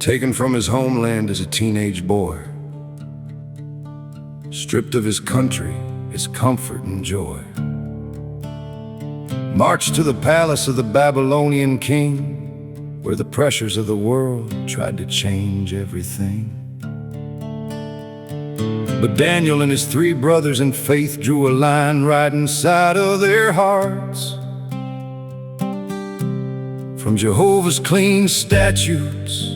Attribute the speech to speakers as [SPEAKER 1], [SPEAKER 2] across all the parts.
[SPEAKER 1] taken from his homeland as a teenage boy, stripped of his country, his comfort and joy, marched to the palace of the Babylonian king, where the pressures of the world tried to change everything. But Daniel and his 3 brothers in faith drew a line right inside of their hearts. From Jehovah's clean statutes,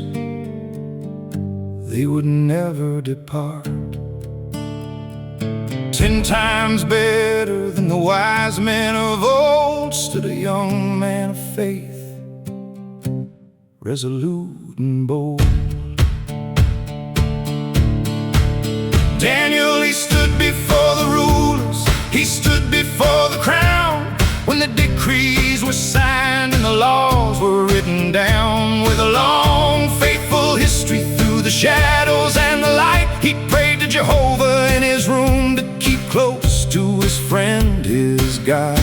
[SPEAKER 1] they would never depart. 10 times better than the wise men of old stood a young man of faith, resolute and bold. Daniel, he stood before the rulers, he stood before the crown, when the decrees were signed and the laws were written down. With a long, faithful history through the shadows and the light, he prayed to Jehovah in his room to keep close to his friend, his God.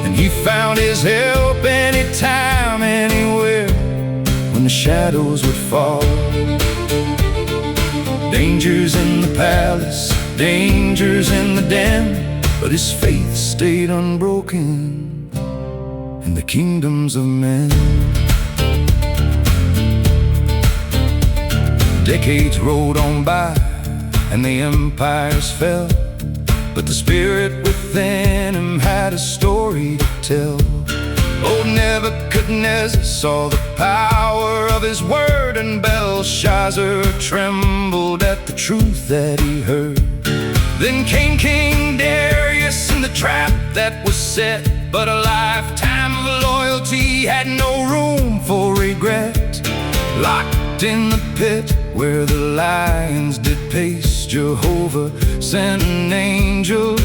[SPEAKER 1] And he found his help anytime, anywhere, when the shadows would fall. Dangers in the palace, dangers in the den, but his faith stayed unbroken in the kingdoms of men. Decades rolled on by and the empires fell, but the spirit within him had a story to tell. Old Nebuchadnezzar saw the power of his word, and Belshazzar trembled at the truth that he heard. Then came King Darius and the trap that was set, but a lifetime of loyalty had no room for regret. Locked in the pit where the lions did pace, Jehovah sent an angel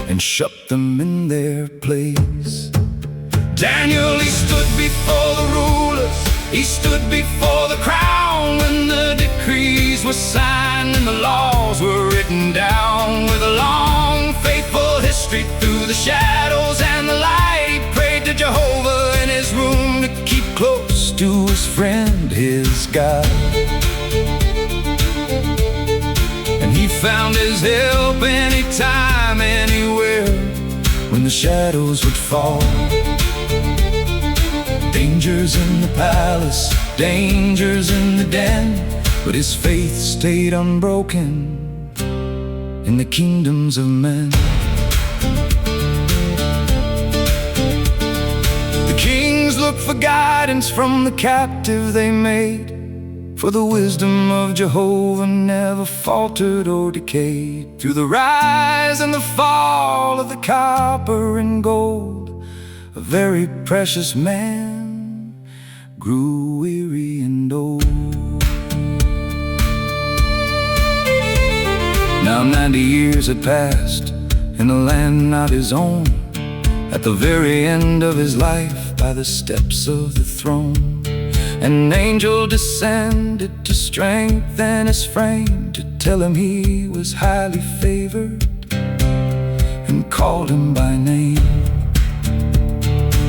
[SPEAKER 1] and shut them in their place. Daniel, he stood before the rulers, he stood before the crown, when the decrees were signed and the laws were written down. With a long, faithful history through the shadows and the light, he prayed to Jehovah in his room to keep close to his friend, his God. And he found his help anytime, anywhere, when the shadows would fall. Dangers in the palace, dangers in the den, but his faith stayed unbroken in the kingdoms of men. The kings looked for guidance from the captive they made, for the wisdom of Jehovah never faltered or decayed. Through the rise and the fall of the copper and gold, a very precious man grew weary and old. Now 90 years had passed in a land not his own, at the very end of his life by the steps of the throne. An angel descended to strengthen his frame, to tell him he was highly favored, and called him by name.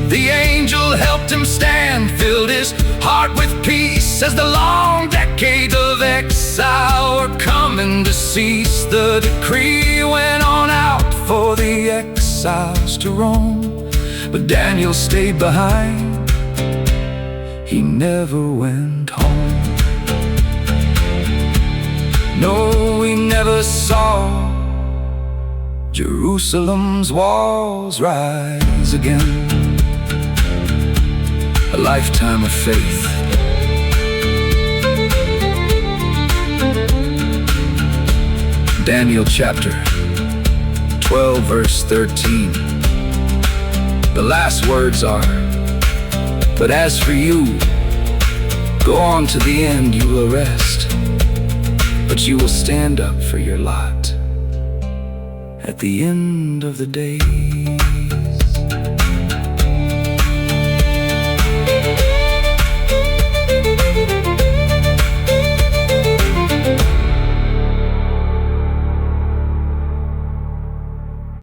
[SPEAKER 1] The angel helped him stand, filled his heart with peace, as the long decades of exile were coming to cease. The decree went on out for the exiles to roam, but Daniel stayed behind, he never went home. No, he never saw Jerusalem's walls rise again. A lifetime of faith. Daniel chapter 12 verse 13. The last words are, "But as for you, go on to the end, you will rest, but you will stand up for your lot at the end of the day."